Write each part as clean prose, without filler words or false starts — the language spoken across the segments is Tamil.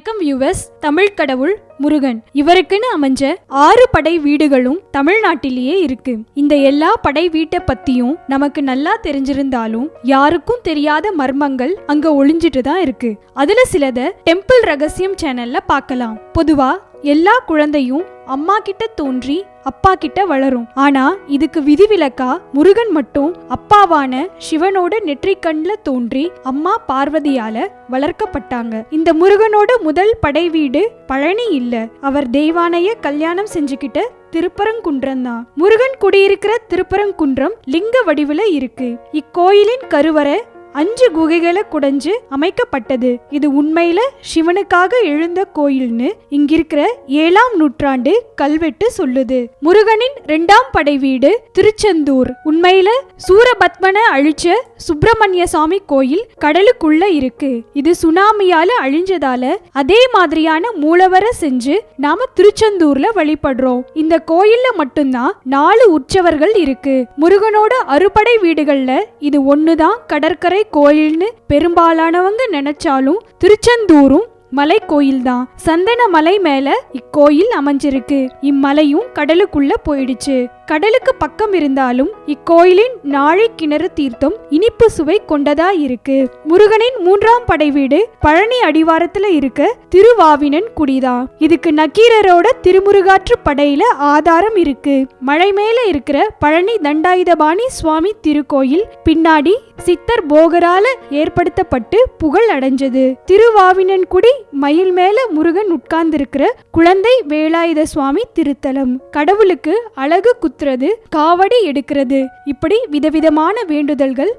வணக்கம் வியூவர்ஸ். தமிழ் கடவுள் முருகன், இவருக்குன்னு அமைஞ்ச 6 படை வீடுகளும் தமிழ்நாட்டிலேயே இருக்கு. இந்த எல்லா படை வீட்டை பத்தியும் நமக்கு நல்லா தெரிஞ்சிருந்தாலும் யாருக்கும் தெரியாத மர்மங்கள் அங்க ஒளிஞ்சிட்டு தான் இருக்கு. அதுல சிலத டெம்பிள் ரகசியம் சேனல்ல பார்க்கலாம். பொதுவா எல்லா குழந்தையும் அம்மா கிட்ட தோன்றி அப்பா கிட்ட வளரும். ஆனா இதுக்கு விதிவிலக்கா முருகன் மட்டும் அப்பாவான சிவனோட நெற்றிக்கண்ல தோன்றி அம்மா பார்வதியால வளர்க்கப்பட்டாங்க. இந்த முருகனோட முதல் படை வீடு பழனி இல்ல, அவர் தெய்வானைய கல்யாணம் செஞ்சுக்கிட்ட திருப்பரங்குன்றம் தான். முருகன் குடியிருக்கிற திருப்பரங்குன்றம் லிங்க வடிவுல இருக்கு. இக்கோயிலின் கருவறை 5 குகைகளை குடைஞ்சு அமைக்கப்பட்டது. இது உண்மையில சிவனுக்காக எழுந்த கோயில்னு இங்கிருக்கிற 7ஆம் நூற்றாண்டு கல்வெட்டு சொல்லுது. முருகனின் 2ஆம் படை வீடு திருச்செந்தூர். உண்மையில சூரபத்மனை அழிச்ச சுப்பிரமணிய சாமி கோயில் கடலுக்குள்ள இருக்கு. இது சுனாமியால அழிஞ்சதால அதே மாதிரியான மூலவரை செஞ்சு நாம திருச்செந்தூர்ல வழிபடுறோம். இந்த கோயில்ல மட்டும்தான் 4 உற்சவர்கள் இருக்கு. முருகனோட அறுபடை வீடுகள்ல இது ஒண்ணுதான் கடற்கரை கோயில்னு பெரும்பாலானவங்க நினைச்சாலும் திருச்செந்தூரும் மலை கோயில் தான். சந்தன மலை மேல இக்கோயில் அமைஞ்சிருக்கு. இம்மலையும் கடலுக்குள்ள போயிடுச்சு. கடலுக்கு பக்கம் இருந்தாலும் இக்கோயிலின் நாழி கிணறு தீர்த்தம் இனிப்பு சுவை கொண்டதா இருக்கு. முருகனின் 3ஆம் படை வீடு பழனி அடிவாரத்துல இருக்க திருவாவினன் குடிதான். இதுக்கு நக்கீரரோட திருமுருகாற்று படையில ஆதாரம் இருக்கு. மலை மேல இருக்கிற பழனி தண்டாயுதபாணி சுவாமி திருக்கோயில் பின்னாடி சித்தர் போகரால ஏற்படுத்தப்பட்டு புகழ் அடைஞ்சது. திருவாவினன் குடி மயில் மேல முருகன் உட்கார்ந்திருக்கிற குழந்தை வேலாயுத சுவாமி திருத்தலம். கடவுளுக்கு அழகு குத்துறது, காவடி எடுக்கிறது, இப்படி விதவிதமான வேண்டுதல்கள்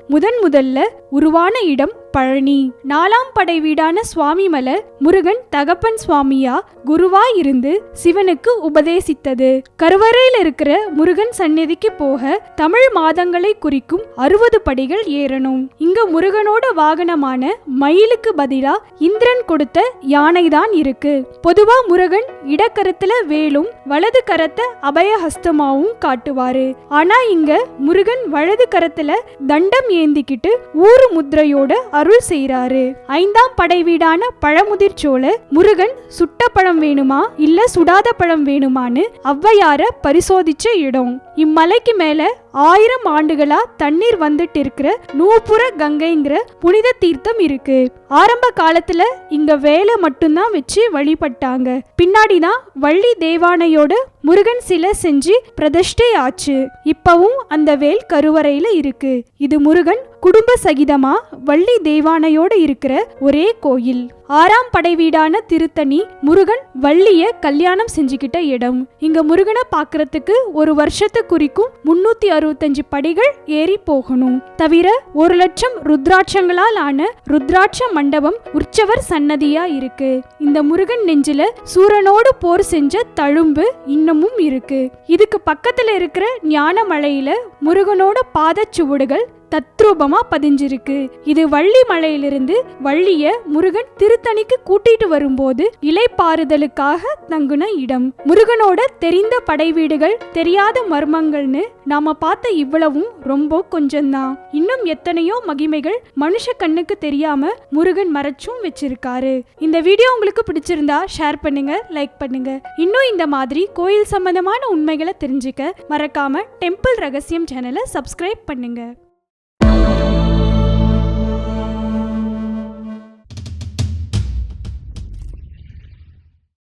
முதல்ல உருவான இடம் பழனி. 4ஆம் படை வீடான சுவாமிமலை முருகன் தகப்பன் சுவாமியா குருவா இருந்து சிவனுக்கு உபதேசித்தது. கருவறையில் இருக்கிற முருகன் சந்நிதிக்கு போக தமிழ் மாதங்களை குறிக்கும் 60 படிகள் ஏறணும். இங்க முருகனோட வாகனமான மயிலுக்கு பதிலா இந்திரன் கொடுத்த யானைதான் இருக்கு. பொதுவா முருகன் இடக்கரத்துல வேலும் வலது கரத்தை அபயஹஸ்தமாவும் காட்டுவாரு. ஆனா இங்க முருகன் வலது கரத்துல தண்டம் ஏந்திக்கிட்டு ஊரு முத்திரையோட அருள் செய்யறாரு. 5ஆம் படை வீடான பழமுதிர் சோழ முருகன் சுட்ட பழம் வேணுமா இல்ல சுடாத பழம் வேணுமான்னு ஔவையார பரிசோதிச்ச இடம். இம்மலைக்கு மேல 1000 ஆண்டுகளா தண்ணீர் வந்துட்டு இருக்கிற நூபுர கங்கைங்கிற புனித தீர்த்தம் இருக்கு. ஆரம்ப காலத்துல இங்க வேலை மட்டும்தான் வச்சு வழிபட்டாங்க. பின்னாடிதான் வள்ளி தேவானையோட முருகன் சிலை செஞ்சு பிரதிஷ்டை ஆச்சு. இப்பவும் அந்த வேல் கருவறையில இருக்கு. இது முருகன் குடும்ப சகிதமா வள்ளி தேவானையோட இருக்கிற ஒரே கோயில். 6ஆம் படை வீடான திருத்தணி முருகன் வள்ளிய கல்யாணம் செஞ்சுக்கிட்ட இடம். இங்க முருகனை பாக்குறதுக்கு ஒரு வருஷத்தை குறிக்கும் 365 படிகள் ஏறி போகணும். தவிர 1 லட்சம் ருத்ராட்சங்களால் ஆன ருத்ராட்ச மண்டபம் உற்சவர் சன்னதியா இருக்கு. இந்த முருகன் நெஞ்சில சூரனோடு போர் செஞ்ச தழும்பு இன்னமும் இருக்கு. இதுக்கு பக்கத்துல இருக்கிற ஞானமலையில முருகனோட பாதச்சுவடுகள் தத்ரூபமா பதிஞ்சிருக்கு. இது வள்ளி மலையிலிருந்து வள்ளிய முருகன் திருத்தணிக்கு கூட்டிட்டு வரும்போது இலைப்பாறுதலுக்காக தங்குன இடம். முருகனோட தெரிந்த படை வீடுகள், தெரியாத மர்மங்கள்னு நாம பார்த்த இவ்வளவும் ரொம்ப கொஞ்சம்தான். இன்னும் எத்தனையோ மகிமைகள் மனுஷ கண்ணுக்கு தெரியாம முருகன் மறைச்சும் வச்சிருக்காரு. இந்த வீடியோ உங்களுக்கு பிடிச்சிருந்தா ஷேர் பண்ணுங்க, லைக் பண்ணுங்க. இன்னும் இந்த மாதிரி கோயில் சம்பந்தமான உண்மைகளை தெரிஞ்சுக்க மறக்காம டெம்பிள் ரகசியம் சேனலை சப்ஸ்கிரைப் பண்ணுங்க.